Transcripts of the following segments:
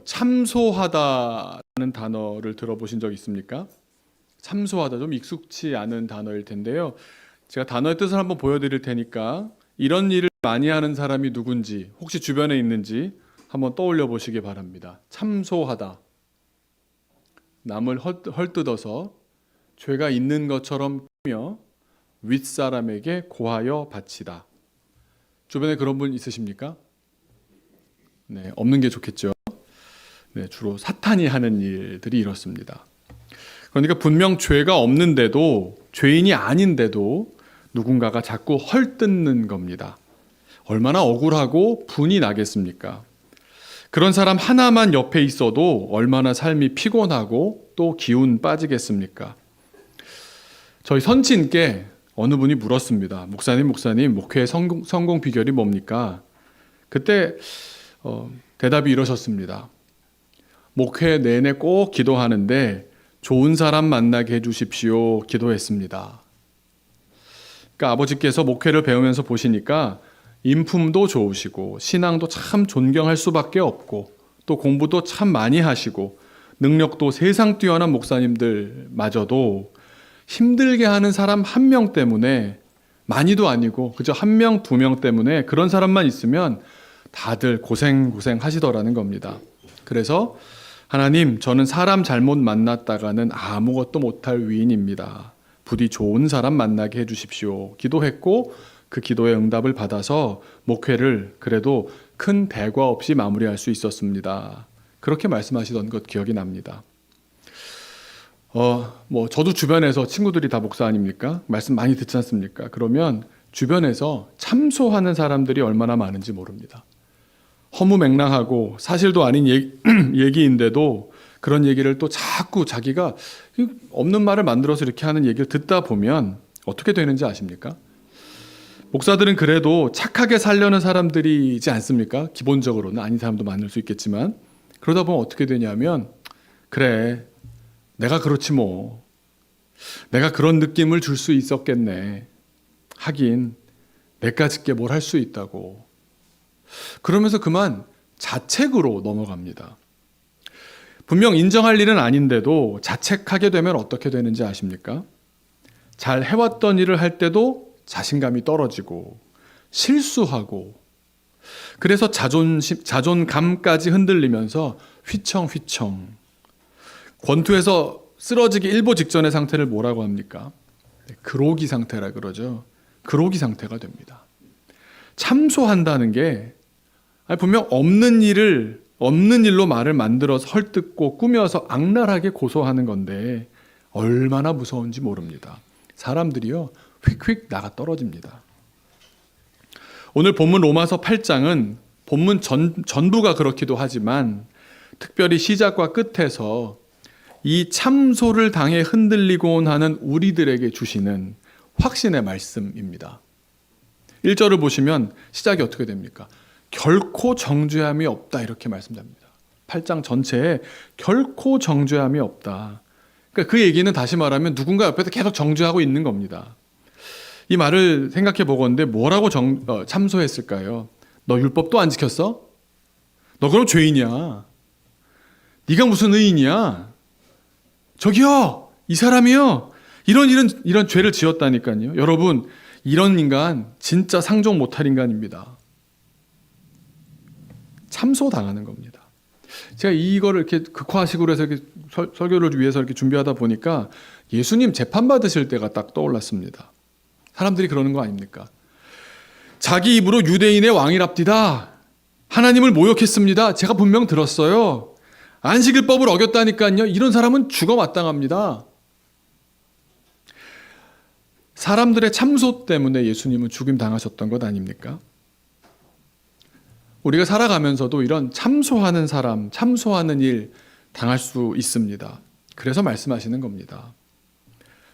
참소하다라는 단어를 들어보신 적 있습니까? 참소하다, 좀 익숙치 않은 단어일 텐데요. 제가 단어의 뜻을 한번 보여드릴 테니까 이런 일을 많이 하는 사람이 누군지, 혹시 주변에 있는지 한번 떠올려 보시기 바랍니다. 참소하다, 남을 헐뜯어서 죄가 있는 것처럼 꾸며 윗사람에게 고하여 바치다. 주변에 그런 분 있으십니까? 네, 없는 게 좋겠죠. 네, 주로 사탄이 하는 일들이 이렇습니다. 그러니까 분명 죄가 없는데도, 죄인이 아닌데도 누군가가 자꾸 헐뜯는 겁니다. 얼마나 억울하고 분이 나겠습니까? 그런 사람 하나만 옆에 있어도 얼마나 삶이 피곤하고 또 기운 빠지겠습니까? 저희 선친께 어느 분이 물었습니다. 목사님, 목회의 성공 비결이 뭡니까? 그때 대답이 이러셨습니다. 목회 내내 꼭 기도하는데 좋은 사람 만나게 해주십시오. 기도했습니다. 그러니까 아버지께서 목회를 배우면서 보시니까 인품도 좋으시고 신앙도 참 존경할 수밖에 없고 또 공부도 참 많이 하시고 능력도 세상 뛰어난 목사님들마저도 힘들게 하는 사람 한 명 때문에, 많이도 아니고 그저 한 명, 두 명 때문에 그런 사람만 있으면 다들 고생 하시더라는 겁니다. 그래서 하나님, 저는 사람 잘못 만났다가는 아무것도 못할 위인입니다. 부디 좋은 사람 만나게 해주십시오. 기도했고 그 기도의 응답을 받아서 목회를 그래도 큰 대과 없이 마무리할 수 있었습니다. 그렇게 말씀하시던 것 기억이 납니다. 저도 주변에서 친구들이 다 목사 아닙니까? 말씀 많이 듣지 않습니까? 그러면 주변에서 참소하는 사람들이 얼마나 많은지 모릅니다. 허무맹랑하고 사실도 아닌 얘기인데도 그런 얘기를 또 자꾸 자기가 없는 말을 만들어서 이렇게 하는 얘기를 듣다 보면 어떻게 되는지 아십니까? 목사들은 그래도 착하게 살려는 사람들이지 않습니까? 기본적으로는 아닌 사람도 많을 수 있겠지만, 그러다 보면 어떻게 되냐면, 그래, 내가 그렇지 뭐, 내가 그런 느낌을 줄 수 있었겠네, 하긴 내가 짓게 뭘 할 수 있다고, 그러면서 그만 자책으로 넘어갑니다. 분명 인정할 일은 아닌데도 자책하게 되면 어떻게 되는지 아십니까? 잘 해왔던 일을 할 때도 자신감이 떨어지고 실수하고, 그래서 자존감까지 흔들리면서 휘청휘청, 권투에서 쓰러지기 일보 직전의 상태를 뭐라고 합니까? 그로기 상태라 그러죠. 그로기 상태가 됩니다. 참소한다는 게 분명 없는 일로 말을 만들어서 헐뜯고 꾸며서 악랄하게 고소하는 건데 얼마나 무서운지 모릅니다. 사람들이요, 휙휙 나가 떨어집니다. 오늘 본문 로마서 8장은 본문 전부가 그렇기도 하지만 특별히 시작과 끝에서 이 참소를 당해 흔들리곤 하는 우리들에게 주시는 확신의 말씀입니다. 1절을 보시면 시작이 어떻게 됩니까? 결코 정죄함이 없다, 이렇게 말씀드립니다. 8장 전체에 결코 정죄함이 없다. 그러니까 그 얘기는 다시 말하면 누군가 옆에서 계속 정죄하고 있는 겁니다. 이 말을 생각해 보건대 뭐라고 참소했을까요? 너 율법도 안 지켰어? 너 그럼 죄인이야. 네가 무슨 의인이야? 저기요, 이 사람이요, 이런 죄를 지었다니까요. 여러분, 이런 인간 진짜 상종 못할 인간입니다. 참소당하는 겁니다. 제가 이거를 이렇게 극화식으로 해서 이렇게 설교를 위해서 이렇게 준비하다 보니까 예수님 재판받으실 때가 딱 떠올랐습니다. 사람들이 그러는 거 아닙니까? 자기 입으로 유대인의 왕이랍디다, 하나님을 모욕했습니다, 제가 분명 들었어요, 안식일법을 어겼다니까요. 이런 사람은 죽어 마땅합니다. 사람들의 참소 때문에 예수님은 죽임 당하셨던 것 아닙니까? 우리가 살아가면서도 이런 참소하는 사람, 참소하는 일 당할 수 있습니다. 그래서 말씀하시는 겁니다.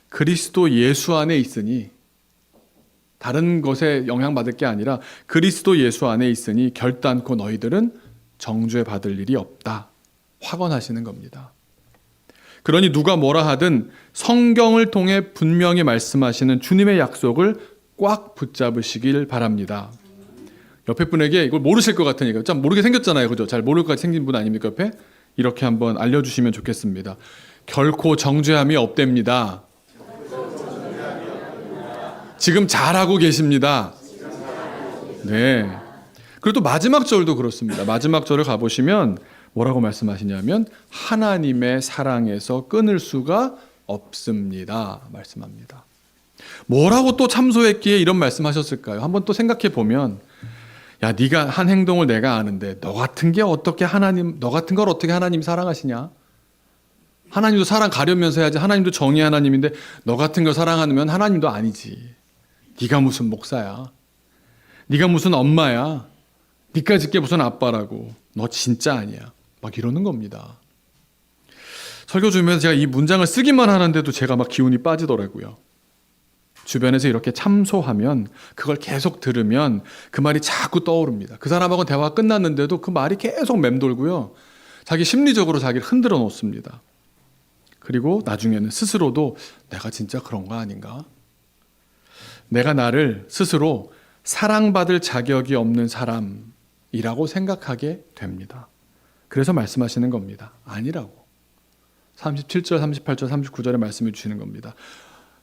그리스도 예수 안에 있으니, 다른 것에 영향받을 게 아니라 그리스도 예수 안에 있으니 결단코 너희들은 정죄받을 일이 없다, 확언하시는 겁니다. 그러니 누가 뭐라 하든 성경을 통해 분명히 말씀하시는 주님의 약속을 꽉 붙잡으시길 바랍니다. 옆에 분에게 이걸 모르실 것 같으니까, 참 모르게 생겼잖아요, 그죠? 잘 모를 것 같이 생긴 분 아닙니까, 옆에? 이렇게 한번 알려주시면 좋겠습니다. 결코 정죄함이 없답니다. 지금 잘하고 계십니다. 네. 그리고 또 마지막 절도 그렇습니다. 마지막 절을 가보시면 뭐라고 말씀하시냐면 하나님의 사랑에서 끊을 수가 없습니다. 말씀합니다. 뭐라고 또 참소했기에 이런 말씀하셨을까요? 한번 또 생각해 보면, 야, 네가 한 행동을 내가 아는데 너 같은 걸 어떻게 하나님 사랑하시냐? 하나님도 사랑 가려면서 해야지. 하나님도 정의 하나님인데 너 같은 걸 사랑하면 하나님도 아니지. 네가 무슨 목사야? 네가 무슨 엄마야? 네까짓 게 무슨 아빠라고? 너 진짜 아니야. 막 이러는 겁니다. 설교 중에서 제가 이 문장을 쓰기만 하는데도 제가 막 기운이 빠지더라고요. 주변에서 이렇게 참소하면, 그걸 계속 들으면 그 말이 자꾸 떠오릅니다. 그 사람하고 대화가 끝났는데도 그 말이 계속 맴돌고요. 자기 심리적으로 자기를 흔들어 놓습니다. 그리고 나중에는 스스로도 내가 진짜 그런 거 아닌가? 내가 나를 스스로 사랑받을 자격이 없는 사람이라고 생각하게 됩니다. 그래서 말씀하시는 겁니다. 아니라고. 37절, 38절, 39절에 말씀해 주시는 겁니다.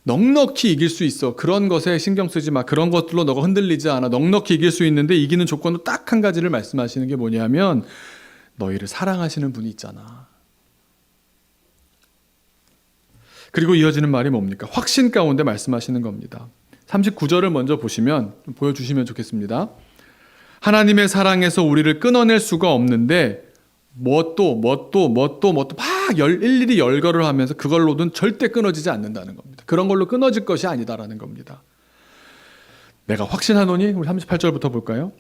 넉넉히 이길 수 있어. 그런 것에 신경 쓰지 마. 그런 것들로 너가 흔들리지 않아. 넉넉히 이길 수 있는데 이기는 조건은 딱 한 가지를 말씀하시는 게 뭐냐면 너희를 사랑하시는 분이 있잖아. 그리고 이어지는 말이 뭡니까? 확신 가운데 말씀하시는 겁니다. 39절을 먼저 보여주시면 좋겠습니다. 하나님의 사랑에서 우리를 끊어낼 수가 없는데 막 일일이 열거를 하면서 그걸로는 절대 끊어지지 않는다는 겁니다. 그런 걸로 끊어질 것이 아니다라는 겁니다. 내가 확신하노니, 우리 38절부터 볼까요?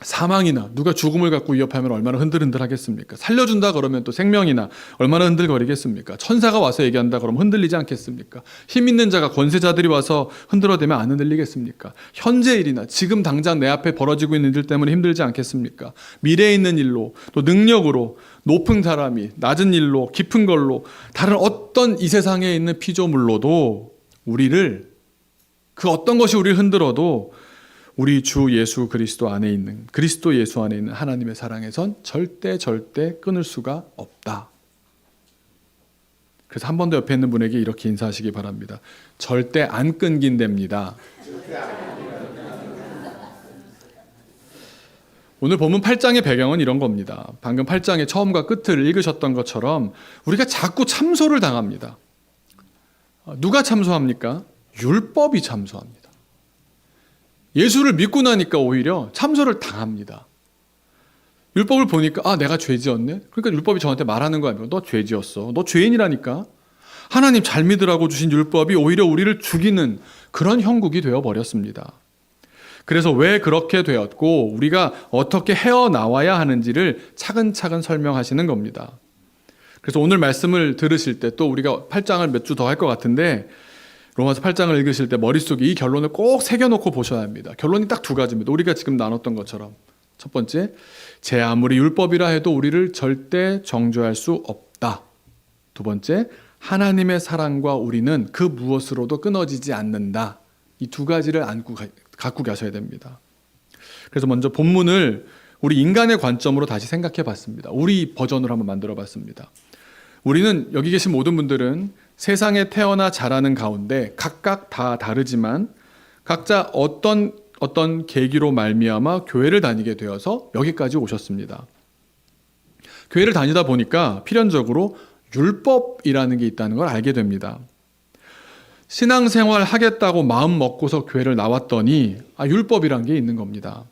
사망이나 누가 죽음을 갖고 위협하면 얼마나 흔들흔들 하겠습니까? 살려준다 그러면 또 생명이나 얼마나 흔들거리겠습니까? 천사가 와서 얘기한다 그러면 흔들리지 않겠습니까? 힘 있는 자가, 권세자들이 와서 흔들어대면 안 흔들리겠습니까? 현재 일이나 지금 당장 내 앞에 벌어지고 있는 일 때문에 힘들지 않겠습니까? 미래에 있는 일로, 또 능력으로, 높은 사람이 낮은 일로, 깊은 걸로, 다른 어떤 이 세상에 있는 피조물로도 그 어떤 것이 우리를 흔들어도 우리 주 예수 그리스도 안에 있는, 그리스도 예수 안에 있는 하나님의 사랑에선 절대 끊을 수가 없다. 그래서 한 번 더 옆에 있는 분에게 이렇게 인사하시기 바랍니다. 절대 안 끊긴답니다. 오늘 본문 8장의 배경은 이런 겁니다. 방금 8장의 처음과 끝을 읽으셨던 것처럼 우리가 자꾸 참소를 당합니다. 누가 참소합니까? 율법이 참소합니다. 예수를 믿고 나니까 오히려 참소를 당합니다. 율법을 보니까 내가 죄 지었네? 그러니까 율법이 저한테 말하는 거 아니에요. 너 죄 지었어. 너 죄인이라니까. 하나님 잘 믿으라고 주신 율법이 오히려 우리를 죽이는 그런 형국이 되어버렸습니다. 그래서 왜 그렇게 되었고 우리가 어떻게 헤어나와야 하는지를 차근차근 설명하시는 겁니다. 그래서 오늘 말씀을 들으실 때 또 우리가 8장을 몇 주 더 할 것 같은데 로마서 8장을 읽으실 때 머릿속에 이 결론을 꼭 새겨놓고 보셔야 합니다. 결론이 딱 두 가지입니다. 우리가 지금 나눴던 것처럼. 첫 번째, 제 아무리 율법이라 해도 우리를 절대 정죄할 수 없다. 두 번째, 하나님의 사랑과 우리는 그 무엇으로도 끊어지지 않는다. 이 두 가지를 갖고 가셔야 됩니다. 그래서 먼저 본문을 우리 인간의 관점으로 다시 생각해 봤습니다. 우리 버전으로 한번 만들어 봤습니다. 우리는, 여기 계신 모든 분들은 세상에 태어나 자라는 가운데 각각 다 다르지만 각자 어떤 계기로 말미암아 교회를 다니게 되어서 여기까지 오셨습니다. 교회를 다니다 보니까 필연적으로 율법이라는 게 있다는 걸 알게 됩니다. 신앙생활 하겠다고 마음 먹고서 교회를 나왔더니 율법이란 게 있는 겁니다.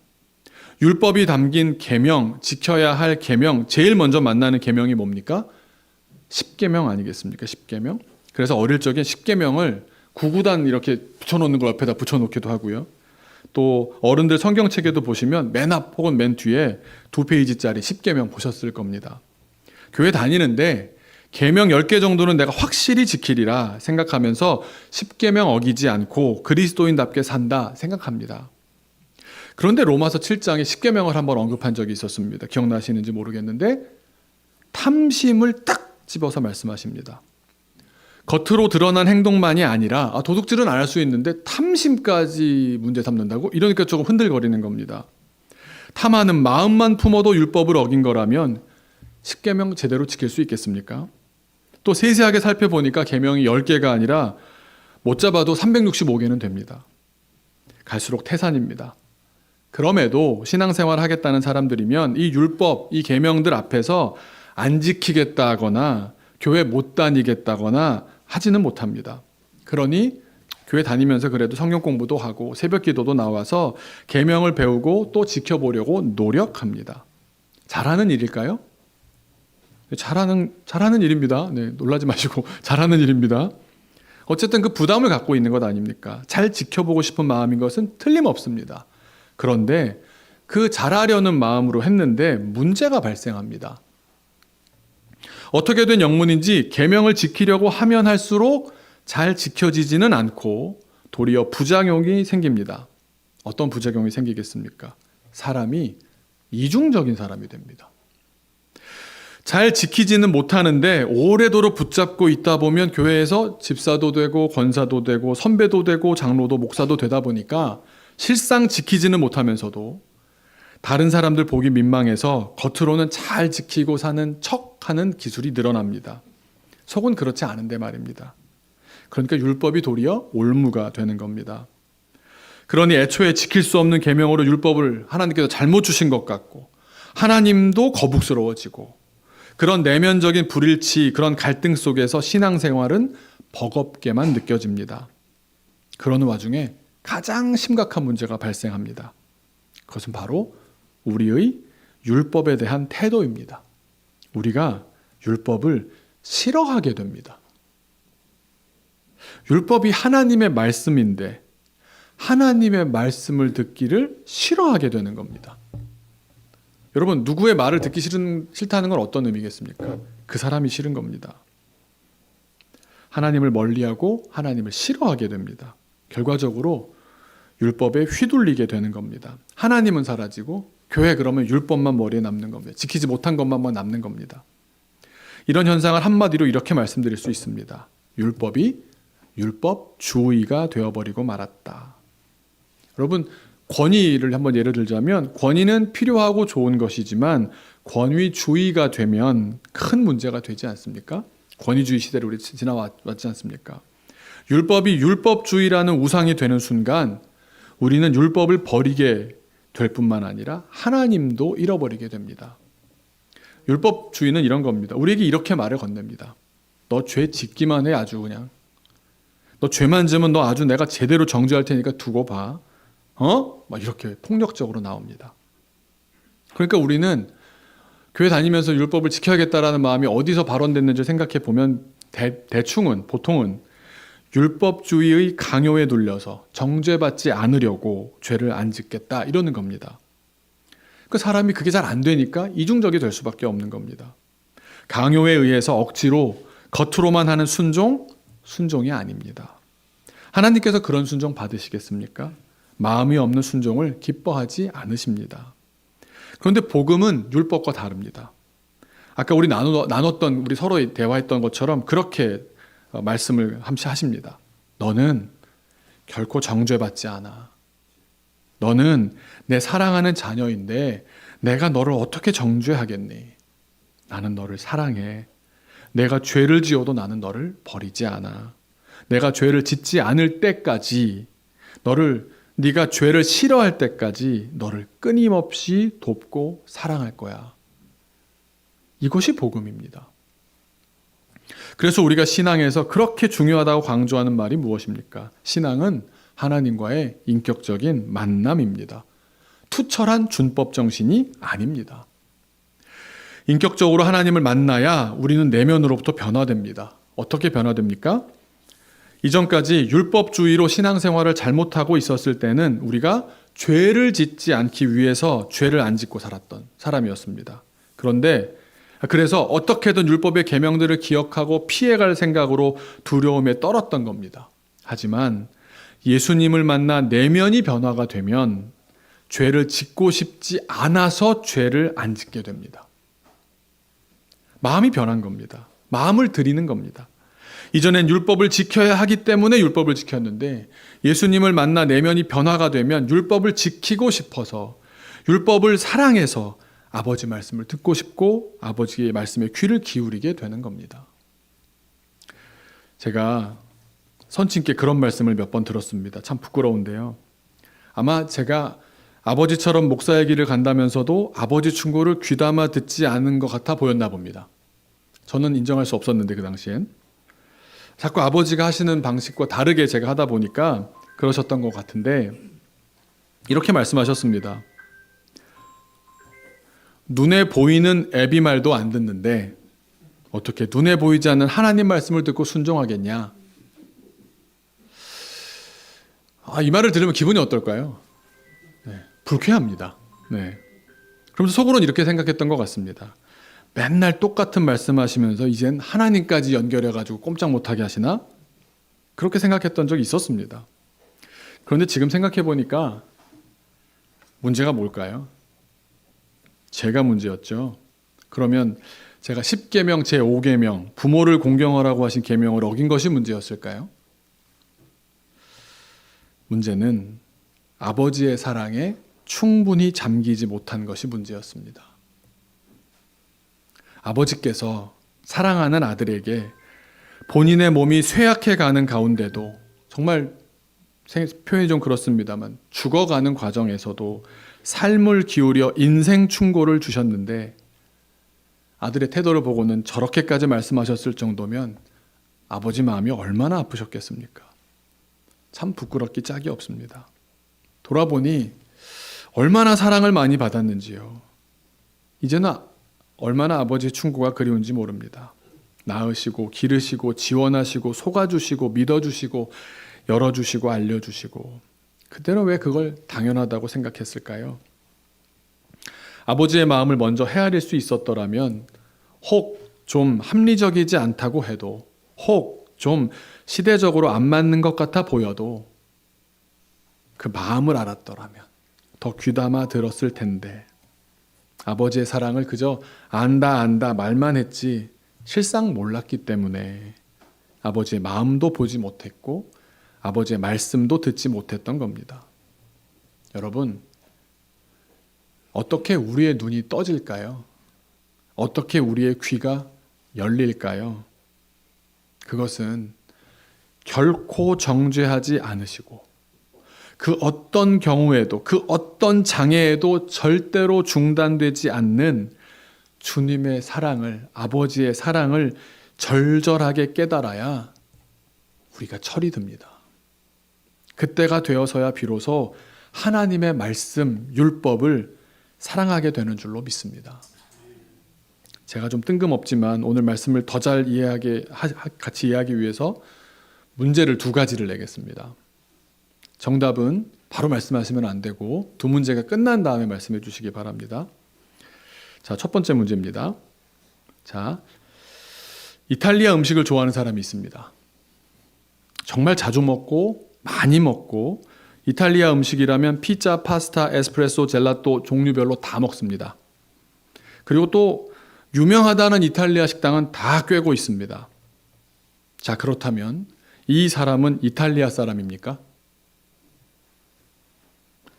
율법이 담긴 계명, 지켜야 할 계명, 제일 먼저 만나는 계명이 뭡니까? 십계명 아니겠습니까? 십계명. 그래서 어릴 적에 십계명을 구구단 이렇게 붙여놓는 걸 옆에다 붙여놓기도 하고요. 또 어른들 성경책에도 보시면 맨 앞 혹은 맨 뒤에 2페이지짜리 십계명 보셨을 겁니다. 교회 다니는데 계명 10개 정도는 내가 확실히 지키리라 생각하면서 십계명 어기지 않고 그리스도인답게 산다 생각합니다. 그런데 로마서 7장에 십계명을 한번 언급한 적이 있었습니다. 기억나시는지 모르겠는데 탐심을 딱 집어서 말씀하십니다. 겉으로 드러난 행동만이 아니라 도둑질은 안 할 수 있는데 탐심까지 문제 삼는다고? 이러니까 조금 흔들거리는 겁니다. 탐하는 마음만 품어도 율법을 어긴 거라면 십계명 제대로 지킬 수 있겠습니까? 또 세세하게 살펴보니까 계명이 10개가 아니라 못 잡아도 365개는 됩니다. 갈수록 태산입니다. 그럼에도 신앙생활 하겠다는 사람들이면 이 율법, 이 계명들 앞에서 안 지키겠다거나 교회 못 다니겠다거나 하지는 못합니다. 그러니 교회 다니면서 그래도 성경 공부도 하고 새벽 기도도 나와서 계명을 배우고 또 지켜보려고 노력합니다. 잘하는 일일까요? 잘하는 일입니다. 네, 놀라지 마시고 잘하는 일입니다. 어쨌든 그 부담을 갖고 있는 것 아닙니까? 잘 지켜보고 싶은 마음인 것은 틀림없습니다. 그런데 그 잘하려는 마음으로 했는데 문제가 발생합니다. 어떻게 된 영문인지 계명을 지키려고 하면 할수록 잘 지켜지지는 않고 도리어 부작용이 생깁니다. 어떤 부작용이 생기겠습니까? 사람이 이중적인 사람이 됩니다. 잘 지키지는 못하는데 오래도록 붙잡고 있다 보면 교회에서 집사도 되고 권사도 되고 선배도 되고 장로도 목사도 되다 보니까 실상 지키지는 못하면서도 다른 사람들 보기 민망해서 겉으로는 잘 지키고 사는 척하는 기술이 늘어납니다. 속은 그렇지 않은데 말입니다. 그러니까 율법이 도리어 올무가 되는 겁니다. 그러니 애초에 지킬 수 없는 계명으로 율법을 하나님께서 잘못 주신 것 같고 하나님도 거북스러워지고 그런 내면적인 불일치, 그런 갈등 속에서 신앙생활은 버겁게만 느껴집니다. 그러는 와중에 가장 심각한 문제가 발생합니다. 그것은 바로 우리의 율법에 대한 태도입니다. 우리가 율법을 싫어하게 됩니다. 율법이 하나님의 말씀인데 하나님의 말씀을 듣기를 싫어하게 되는 겁니다. 여러분, 누구의 말을 듣기 싫다는 건 어떤 의미겠습니까? 그 사람이 싫은 겁니다. 하나님을 멀리하고 하나님을 싫어하게 됩니다. 결과적으로 율법에 휘둘리게 되는 겁니다. 하나님은 사라지고 교회 그러면 율법만 머리에 남는 겁니다. 지키지 못한 것만 남는 겁니다. 이런 현상을 한마디로 이렇게 말씀드릴 수 있습니다. 율법이 율법주의가 되어버리고 말았다. 여러분, 권위를 한번 예를 들자면 권위는 필요하고 좋은 것이지만 권위주의가 되면 큰 문제가 되지 않습니까? 권위주의 시대를 우리 지나왔지 않습니까? 율법이 율법주의라는 우상이 되는 순간 우리는 율법을 버리게 될 뿐만 아니라 하나님도 잃어버리게 됩니다. 율법주의는 이런 겁니다. 우리에게 이렇게 말을 건넵니다. 너 죄 짓기만 해 아주 그냥. 너 죄만 지으면 너 아주 내가 제대로 정죄할 테니까 두고 봐. 막 이렇게 폭력적으로 나옵니다. 그러니까 우리는 교회 다니면서 율법을 지켜야겠다라는 마음이 어디서 발원됐는지 생각해 보면 보통은 율법주의의 강요에 눌려서 정죄받지 않으려고 죄를 안 짓겠다 이러는 겁니다. 그 사람이 그게 잘 안 되니까 이중적이 될 수밖에 없는 겁니다. 강요에 의해서 억지로 겉으로만 하는 순종이 아닙니다. 하나님께서 그런 순종 받으시겠습니까? 마음이 없는 순종을 기뻐하지 않으십니다. 그런데 복음은 율법과 다릅니다. 아까 우리 나눴던 우리 서로 대화했던 것처럼 그렇게 말씀을 하십니다. 너는 결코 정죄받지 않아. 너는 내 사랑하는 자녀인데 내가 너를 어떻게 정죄하겠니? 나는 너를 사랑해. 내가 죄를 지어도 나는 너를 버리지 않아. 내가 죄를 짓지 않을 때까지 네가 죄를 싫어할 때까지 너를 끊임없이 돕고 사랑할 거야. 이것이 복음입니다. 그래서 우리가 신앙에서 그렇게 중요하다고 강조하는 말이 무엇입니까? 신앙은 하나님과의 인격적인 만남입니다. 투철한 준법 정신이 아닙니다. 인격적으로 하나님을 만나야 우리는 내면으로부터 변화됩니다. 어떻게 변화됩니까? 이전까지 율법주의로 신앙생활을 잘못하고 있었을 때는 우리가 죄를 짓지 않기 위해서 죄를 안 짓고 살았던 사람이었습니다. 그래서 어떻게든 율법의 계명들을 기억하고 피해갈 생각으로 두려움에 떨었던 겁니다. 하지만 예수님을 만나 내면이 변화가 되면 죄를 짓고 싶지 않아서 죄를 안 짓게 됩니다. 마음이 변한 겁니다. 마음을 들이는 겁니다. 이전엔 율법을 지켜야 하기 때문에 율법을 지켰는데 예수님을 만나 내면이 변화가 되면 율법을 지키고 싶어서 율법을 사랑해서 아버지 말씀을 듣고 싶고 아버지의 말씀에 귀를 기울이게 되는 겁니다. 제가 선친께 그런 말씀을 몇 번 들었습니다. 참 부끄러운데요. 아마 제가 아버지처럼 목사의 길을 간다면서도 아버지 충고를 귀담아 듣지 않은 것 같아 보였나 봅니다. 저는 인정할 수 없었는데 그 당시엔. 자꾸 아버지가 하시는 방식과 다르게 제가 하다 보니까 그러셨던 것 같은데 이렇게 말씀하셨습니다. 눈에 보이는 애비 말도 안 듣는데 어떻게 눈에 보이지 않는 하나님 말씀을 듣고 순종하겠냐? 이 말을 들으면 기분이 어떨까요? 불쾌합니다. 그러면서 속으로는 이렇게 생각했던 것 같습니다. 맨날 똑같은 말씀하시면서 이젠 하나님까지 연결해가지고 꼼짝 못하게 하시나? 그렇게 생각했던 적이 있었습니다. 그런데 지금 생각해 보니까 문제가 뭘까요? 제가 문제였죠. 그러면 제가 10계명 제5계명 부모를 공경하라고 하신 계명을 어긴 것이 문제였을까요? 문제는 아버지의 사랑에 충분히 잠기지 못한 것이 문제였습니다. 아버지께서 사랑하는 아들에게 본인의 몸이 쇠약해 가는 가운데도 정말 표현이 좀 그렇습니다만 죽어가는 과정에서도 삶을 기울여 인생 충고를 주셨는데 아들의 태도를 보고는 저렇게까지 말씀하셨을 정도면 아버지 마음이 얼마나 아프셨겠습니까? 참 부끄럽기 짝이 없습니다. 돌아보니 얼마나 사랑을 많이 받았는지요. 이제는 얼마나 아버지의 충고가 그리운지 모릅니다. 낳으시고 기르시고 지원하시고 속아주시고 믿어주시고 열어주시고 알려주시고 그때는 왜 그걸 당연하다고 생각했을까요? 아버지의 마음을 먼저 헤아릴 수 있었더라면 혹 좀 합리적이지 않다고 해도 혹 좀 시대적으로 안 맞는 것 같아 보여도 그 마음을 알았더라면 더 귀담아 들었을 텐데 아버지의 사랑을 그저 안다 말만 했지 실상 몰랐기 때문에 아버지의 마음도 보지 못했고 아버지의 말씀도 듣지 못했던 겁니다. 여러분, 어떻게 우리의 눈이 떠질까요? 어떻게 우리의 귀가 열릴까요? 그것은 결코 정죄하지 않으시고 그 어떤 경우에도 그 어떤 장애에도 절대로 중단되지 않는 주님의 사랑을 아버지의 사랑을 절절하게 깨달아야 우리가 철이 듭니다. 그때가 되어서야 비로소 하나님의 말씀, 율법을 사랑하게 되는 줄로 믿습니다. 제가 좀 뜬금없지만 오늘 말씀을 더 잘 같이 이해하기 위해서 문제를 2가지를 내겠습니다. 정답은 바로 말씀하시면 안 되고 2문제가 끝난 다음에 말씀해 주시기 바랍니다. 자, 첫 번째 문제입니다. 자, 이탈리아 음식을 좋아하는 사람이 있습니다. 정말 자주 먹고 많이 먹고 이탈리아 음식이라면 피자, 파스타, 에스프레소, 젤라또 종류별로 다 먹습니다. 그리고 또 유명하다는 이탈리아 식당은 다 꿰고 있습니다. 자, 그렇다면 이 사람은 이탈리아 사람입니까?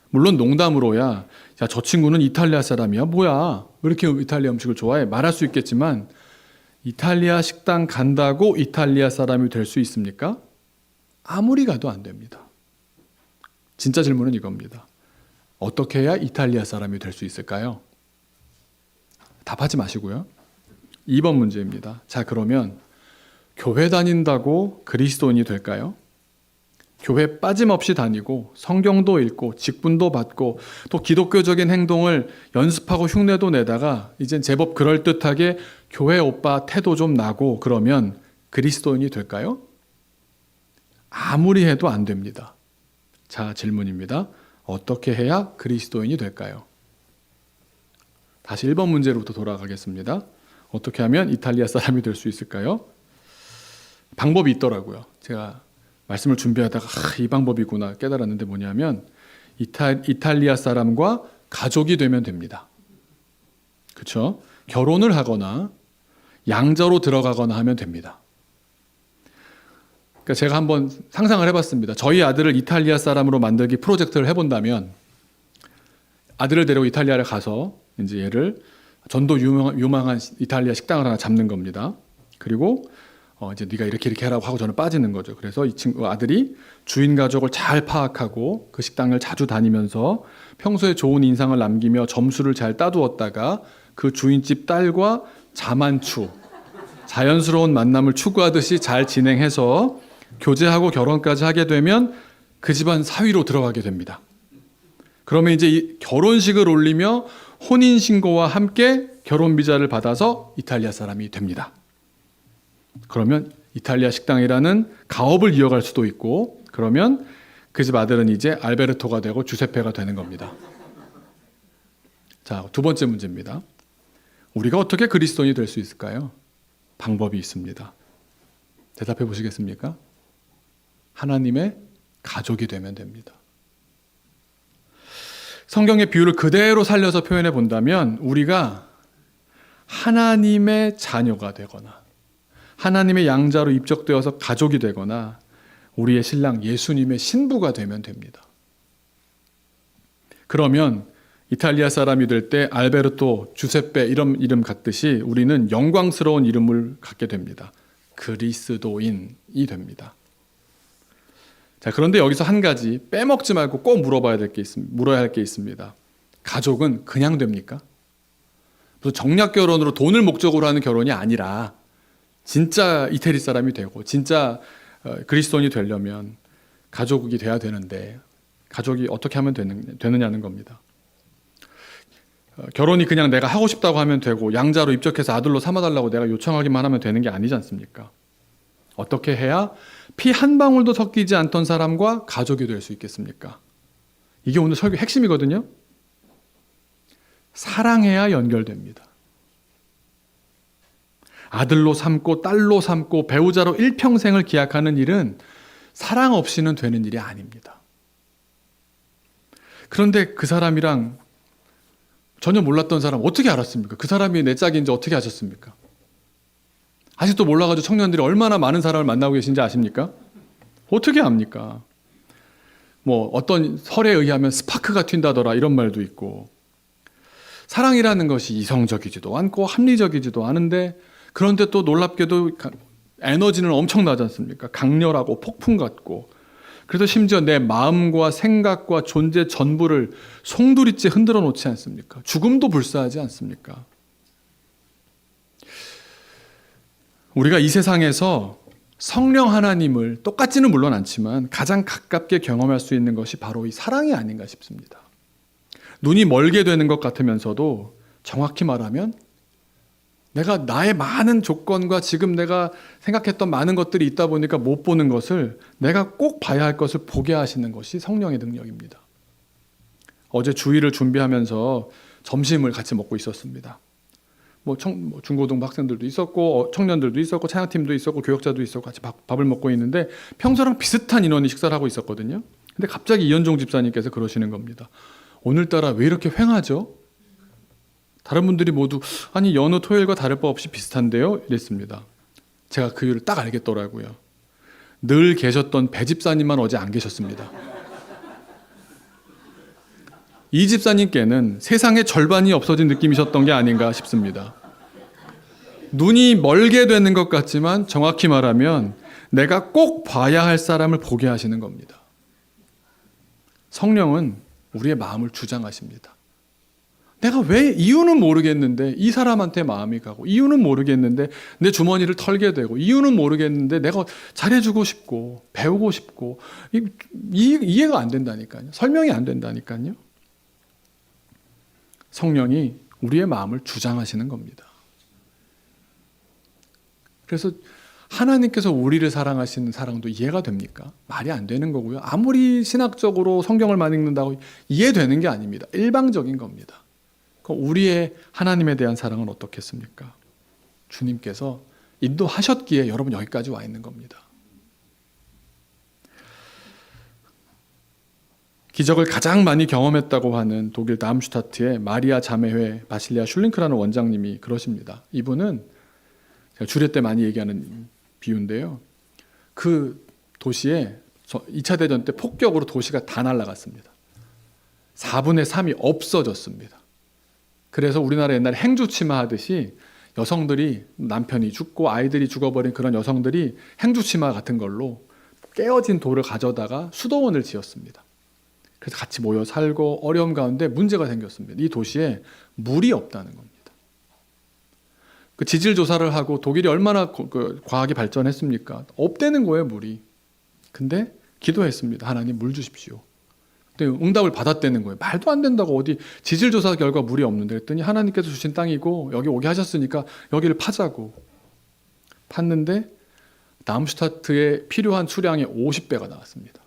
물론 농담으로야 야, 저 친구는 이탈리아 사람이야. 뭐야? 왜 이렇게 이탈리아 음식을 좋아해? 말할 수 있겠지만 이탈리아 식당 간다고 이탈리아 사람이 될 수 있습니까? 아무리 가도 안 됩니다. 진짜 질문은 이겁니다. 어떻게 해야 이탈리아 사람이 될 수 있을까요? 답하지 마시고요. 2번 문제입니다. 자, 그러면 교회 다닌다고 그리스도인이 될까요? 교회 빠짐없이 다니고 성경도 읽고 직분도 받고 또 기독교적인 행동을 연습하고 흉내도 내다가 이젠 제법 그럴듯하게 교회 오빠 태도 좀 나고 그러면 그리스도인이 될까요? 아무리 해도 안 됩니다. 자, 질문입니다. 어떻게 해야 그리스도인이 될까요? 다시 1번 문제로부터 돌아가겠습니다. 어떻게 하면 이탈리아 사람이 될 수 있을까요? 방법이 있더라고요. 제가 말씀을 준비하다가 이 방법이구나 깨달았는데 뭐냐면 이탈리아 사람과 가족이 되면 됩니다. 그렇죠? 결혼을 하거나 양자로 들어가거나 하면 됩니다. 그러니까 제가 한번 상상을 해봤습니다. 저희 아들을 이탈리아 사람으로 만들기 프로젝트를 해본다면 아들을 데리고 이탈리아를 가서 이제 얘를 전도 유망한 이탈리아 식당을 하나 잡는 겁니다. 그리고 이제 네가 이렇게 하라고 하고 저는 빠지는 거죠. 그래서 이 친구 아들이 주인 가족을 잘 파악하고 그 식당을 자주 다니면서 평소에 좋은 인상을 남기며 점수를 잘 따두었다가 그 주인집 딸과 자만추, 자연스러운 만남을 추구하듯이 잘 진행해서 교제하고 결혼까지 하게 되면 그 집안 사위로 들어가게 됩니다. 그러면 이제 이 결혼식을 올리며 혼인신고와 함께 결혼비자를 받아서 이탈리아 사람이 됩니다. 그러면 이탈리아 식당이라는 가업을 이어갈 수도 있고, 그러면 그 집 아들은 이제 알베르토가 되고 주세페가 되는 겁니다. 자, 두 번째 문제입니다. 우리가 어떻게 그리스도인이 될 수 있을까요? 방법이 있습니다. 대답해 보시겠습니까? 하나님의 가족이 되면 됩니다. 성경의 비유를 그대로 살려서 표현해 본다면 우리가 하나님의 자녀가 되거나 하나님의 양자로 입적되어서 가족이 되거나 우리의 신랑 예수님의 신부가 되면 됩니다. 그러면 이탈리아 사람이 될 때 알베르토, 주세페 이름 같듯이 우리는 영광스러운 이름을 갖게 됩니다. 그리스도인이 됩니다. 자, 그런데 여기서 한 가지 빼먹지 말고 꼭 물어야 할 게 있습니다. 가족은 그냥 됩니까? 무슨 정략 결혼으로 돈을 목적으로 하는 결혼이 아니라 진짜 이태리 사람이 되고 진짜 그리스도인이 되려면 가족이 돼야 되는데 가족이 어떻게 하면 되느냐는 겁니다. 결혼이 그냥 내가 하고 싶다고 하면 되고 양자로 입적해서 아들로 삼아달라고 내가 요청하기만 하면 되는 게 아니지 않습니까? 어떻게 해야 피 한 방울도 섞이지 않던 사람과 가족이 될 수 있겠습니까? 이게 오늘 설교 핵심이거든요. 사랑해야 연결됩니다. 아들로 삼고 딸로 삼고 배우자로 일평생을 기약하는 일은 사랑 없이는 되는 일이 아닙니다. 그런데 그 사람이랑 전혀 몰랐던 사람 어떻게 알았습니까? 그 사람이 내 짝인지 어떻게 아셨습니까? 아직도 몰라가지고 청년들이 얼마나 많은 사람을 만나고 계신지 아십니까? 어떻게 압니까? 뭐 어떤 설에 의하면 스파크가 튄다더라 이런 말도 있고, 사랑이라는 것이 이성적이지도 않고 합리적이지도 않은데 그런데 또 놀랍게도 에너지는 엄청나지 않습니까? 강렬하고 폭풍 같고, 그래서 심지어 내 마음과 생각과 존재 전부를 송두리째 흔들어 놓지 않습니까? 죽음도 불사하지 않습니까? 우리가 이 세상에서 성령 하나님을 똑같지는 물론 않지만 가장 가깝게 경험할 수 있는 것이 바로 이 사랑이 아닌가 싶습니다. 눈이 멀게 되는 것 같으면서도 정확히 말하면 내가 나의 많은 조건과 지금 내가 생각했던 많은 것들이 있다 보니까 못 보는 것을 내가 꼭 봐야 할 것을 보게 하시는 것이 성령의 능력입니다. 어제 주일을 준비하면서 점심을 같이 먹고 있었습니다. 중고등부 학생들도 있었고 청년들도 있었고 찬양팀도 있었고 교역자도 있었고 같이 밥을 먹고 있는데 평소랑 비슷한 인원이 식사를 하고 있었거든요. 근데 갑자기 이현종 집사님께서 그러시는 겁니다. 오늘따라 왜 이렇게 휑하죠? 다른 분들이 모두 아니 여느 토요일과 다를 바 없이 비슷한데요? 이랬습니다. 제가 그 이유를 딱 알겠더라고요. 늘 계셨던 배 집사님만 어제 안 계셨습니다. 이 집사님께는 세상의 절반이 없어진 느낌이셨던 게 아닌가 싶습니다. 눈이 멀게 되는 것 같지만 정확히 말하면 내가 꼭 봐야 할 사람을 보게 하시는 겁니다. 성령은 우리의 마음을 주장하십니다. 내가 왜 이유는 모르겠는데 이 사람한테 마음이 가고, 이유는 모르겠는데 내 주머니를 털게 되고, 이유는 모르겠는데 내가 잘해주고 싶고 배우고 싶고, 이해가 안 된다니까요. 설명이 안 된다니까요. 성령이 우리의 마음을 주장하시는 겁니다. 그래서 하나님께서 우리를 사랑하시는 사랑도 이해가 됩니까? 말이 안 되는 거고요. 아무리 신학적으로 성경을 많이 읽는다고 이해되는 게 아닙니다. 일방적인 겁니다. 그럼 우리의 하나님에 대한 사랑은 어떻겠습니까? 주님께서 인도하셨기에 여러분 여기까지 와 있는 겁니다. 기적을 가장 많이 경험했다고 하는 독일 다음슈타트의 마리아 자매회 바실리아 슐링크라는 원장님이 그러십니다. 이분은 제가 주례 때 많이 얘기하는 비유인데요. 그 도시에 2차 대전 때 폭격으로 도시가 다 날아갔습니다. 4분의 3이 없어졌습니다. 그래서 우리나라 옛날에 행주치마 하듯이 여성들이 남편이 죽고 아이들이 죽어버린 그런 여성들이 행주치마 같은 걸로 깨어진 돌을 가져다가 수도원을 지었습니다. 그래서 같이 모여 살고 어려움 가운데 문제가 생겼습니다. 이 도시에 물이 없다는 겁니다. 그 지질 조사를 하고 독일이 얼마나 과학이 발전했습니까? 없다는 거예요, 물이. 근데 기도했습니다. 하나님 물 주십시오. 근데 응답을 받았다는 거예요. 말도 안 된다고 어디 지질 조사 결과 물이 없는데 그랬더니 하나님께서 주신 땅이고 여기 오게 하셨으니까 여기를 파자고. 팠는데 다음슈타트에 필요한 수량의 50배가 나왔습니다.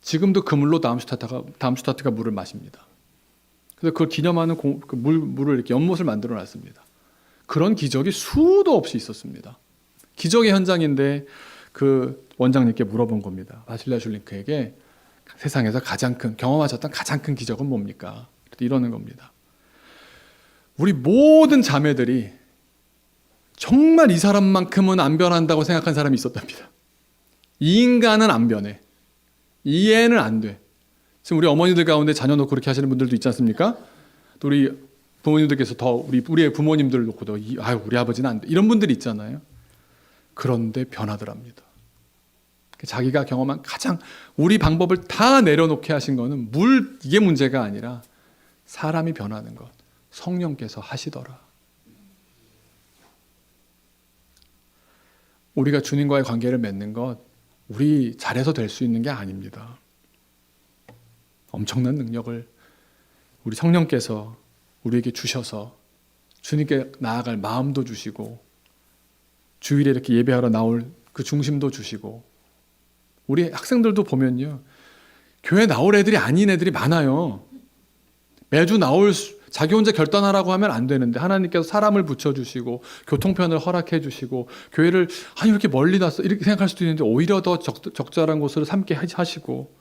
지금도 그 물로 다음슈타트가 물을 마십니다. 그래서 그걸 기념하는 물을 이렇게 연못을 만들어 놨습니다. 그런 기적이 수도 없이 있었습니다. 기적의 현장인데 그 원장님께 물어본 겁니다. 바실리아 슐링크에게 세상에서 경험하셨던 가장 큰 기적은 뭡니까? 이러는 겁니다. 우리 모든 자매들이 정말 이 사람만큼은 안 변한다고 생각한 사람이 있었답니다. 이 인간은 안 변해. 이 애는 안 돼. 지금 우리 어머니들 가운데 자녀 놓고 그렇게 하시는 분들도 있지 않습니까? 또 우리 부모님들께서 우리의 부모님들 놓고도 우리 아버지는 안 돼. 이런 분들이 있잖아요. 그런데 변하더랍니다. 자기가 경험한 우리 방법을 다 내려놓게 하신 거는 이게 문제가 아니라 사람이 변하는 것. 성령께서 하시더라. 우리가 주님과의 관계를 맺는 것, 우리 잘해서 될 수 있는 게 아닙니다. 엄청난 능력을 우리 성령께서 우리에게 주셔서 주님께 나아갈 마음도 주시고 주일에 이렇게 예배하러 나올 그 중심도 주시고 우리 학생들도 보면요. 교회 나올 애들이 아닌 애들이 많아요. 매주 자기 혼자 결단하라고 하면 안 되는데 하나님께서 사람을 붙여주시고 교통편을 허락해 주시고 교회를 이렇게 멀리 났어 이렇게 생각할 수도 있는데 오히려 더 적절한 곳으로 삼게 하시고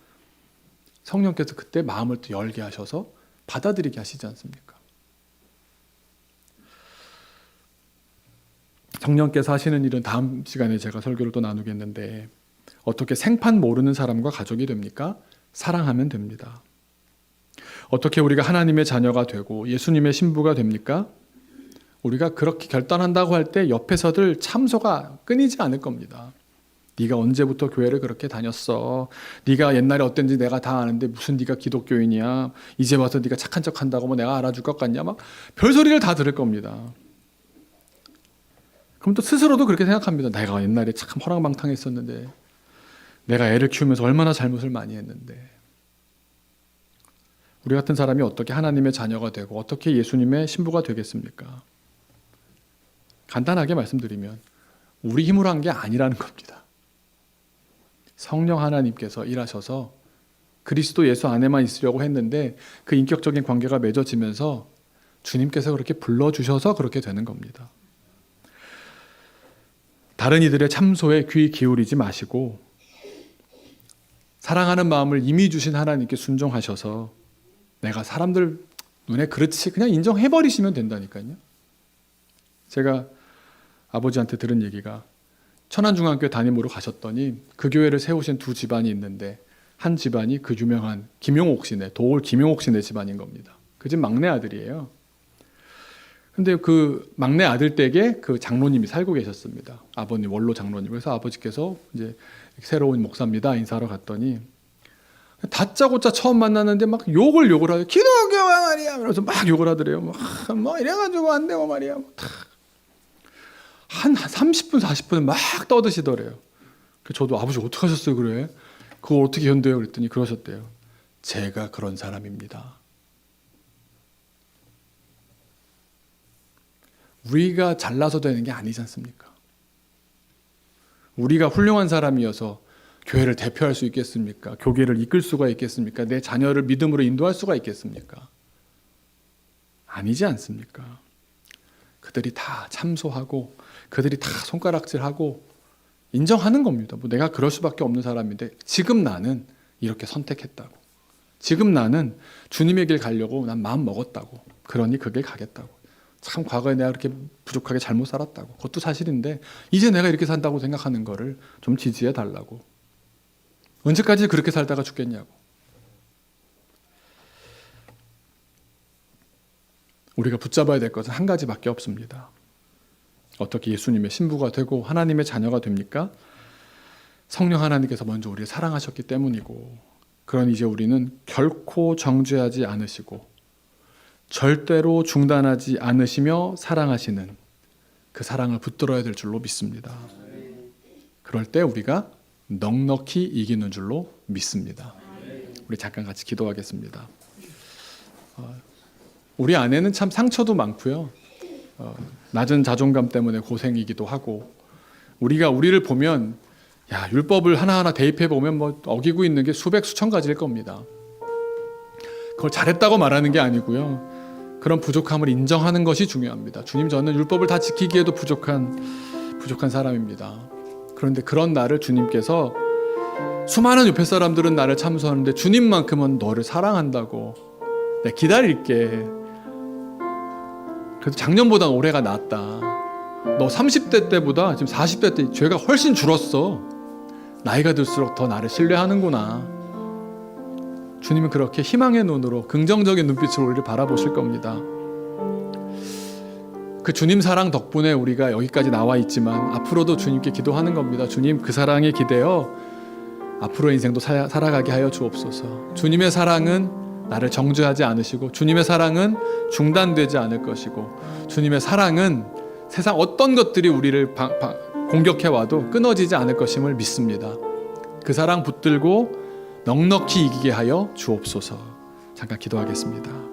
성령께서 그때 마음을 또 열게 하셔서 받아들이게 하시지 않습니까? 성령께서 하시는 일은 다음 시간에 제가 설교를 또 나누겠는데 어떻게 생판 모르는 사람과 가족이 됩니까? 사랑하면 됩니다. 어떻게 우리가 하나님의 자녀가 되고 예수님의 신부가 됩니까? 우리가 그렇게 결단한다고 할 때 옆에서들 참소가 끊이지 않을 겁니다. 네가 언제부터 교회를 그렇게 다녔어? 네가 옛날에 어땠는지 내가 다 아는데 무슨 네가 기독교인이야? 이제 와서 네가 착한 척한다고 뭐 내가 알아줄 것 같냐? 막 별소리를 다 들을 겁니다. 그럼 또 스스로도 그렇게 생각합니다. 내가 옛날에 참 허랑방탕했었는데 내가 애를 키우면서 얼마나 잘못을 많이 했는데 우리 같은 사람이 어떻게 하나님의 자녀가 되고 어떻게 예수님의 신부가 되겠습니까? 간단하게 말씀드리면 우리 힘으로 한 게 아니라는 겁니다. 성령 하나님께서 일하셔서 그리스도 예수 안에만 있으려고 했는데 그 인격적인 관계가 맺어지면서 주님께서 그렇게 불러주셔서 그렇게 되는 겁니다. 다른 이들의 참소에 귀 기울이지 마시고 사랑하는 마음을 이미 주신 하나님께 순종하셔서 내가 사람들 눈에 그렇지 그냥 인정해버리시면 된다니까요. 제가 아버지한테 들은 얘기가 천안중앙교회 담임으로 가셨더니 그 교회를 세우신 두 집안이 있는데 한 집안이 그 유명한 김용옥 씨네, 도올 김용옥 씨네 집안인 겁니다. 그 집 막내 아들이에요. 근데 그 막내 아들 댁에 그 장로님이 살고 계셨습니다. 아버님 원로 장로님. 그래서 아버지께서 이제 새로운 목사입니다 인사하러 갔더니 다짜고짜 처음 만났는데 막 욕을 하요. 기독교가 말이야. 그래서 막 욕을 하더래요. 뭐 이래가지고 안 되고 말이야. 한 30분 40분은 막 떠드시더래요. 저도 아버지 어떻게 하셨어요 그래? 그걸 어떻게 견뎌요? 그랬더니 그러셨대요. 제가 그런 사람입니다. 우리가 잘나서 되는 게 아니지 않습니까? 우리가 훌륭한 사람이어서 교회를 대표할 수 있겠습니까? 교계를 이끌 수가 있겠습니까? 내 자녀를 믿음으로 인도할 수가 있겠습니까? 아니지 않습니까? 그들이 다 참소하고 그들이 다 손가락질하고 인정하는 겁니다. 뭐 내가 그럴 수밖에 없는 사람인데 지금 나는 이렇게 선택했다고. 지금 나는 주님의 길 가려고 난 마음 먹었다고. 그러니 그 길 가겠다고. 참 과거에 내가 그렇게 부족하게 잘못 살았다고. 그것도 사실인데 이제 내가 이렇게 산다고 생각하는 거를 좀 지지해 달라고. 언제까지 그렇게 살다가 죽겠냐고. 우리가 붙잡아야 될 것은 한 가지밖에 없습니다. 어떻게 예수님의 신부가 되고 하나님의 자녀가 됩니까? 성령 하나님께서 먼저 우리를 사랑하셨기 때문이고, 그러니 이제 우리는 결코 정죄하지 않으시고 절대로 중단하지 않으시며 사랑하시는 그 사랑을 붙들어야 될 줄로 믿습니다. 그럴 때 우리가 넉넉히 이기는 줄로 믿습니다. 우리 잠깐 같이 기도하겠습니다. 우리 안에는 참 상처도 많고요. 낮은 자존감 때문에 고생이기도 하고, 우리가 우리를 보면 율법을 하나하나 대입해 보면 뭐 어기고 있는 게 수백 수천 가지일 겁니다. 그걸 잘했다고 말하는 게 아니고요. 그런 부족함을 인정하는 것이 중요합니다. 주님, 저는 율법을 다 지키기에도 부족한 사람입니다. 그런데 그런 나를 주님께서, 수많은 옆에 사람들은 나를 참소하는데 주님만큼은 너를 사랑한다고, 내가 기다릴게, 그래도 작년보다 올해가 낫다, 너 30대 때보다 지금 40대 때 죄가 훨씬 줄었어, 나이가 들수록 더 나를 신뢰하는구나. 주님은 그렇게 희망의 눈으로, 긍정적인 눈빛으로 우리를 바라보실 겁니다. 그 주님 사랑 덕분에 우리가 여기까지 나와 있지만 앞으로도 주님께 기도하는 겁니다. 주님, 그 사랑에 기대어 앞으로의 인생도 살아가게 하여 주옵소서. 주님의 사랑은 나를 정죄하지 않으시고, 주님의 사랑은 중단되지 않을 것이고, 주님의 사랑은 세상 어떤 것들이 우리를 공격해 와도 끊어지지 않을 것임을 믿습니다. 그 사랑 붙들고 넉넉히 이기게 하여 주옵소서. 잠깐 기도하겠습니다.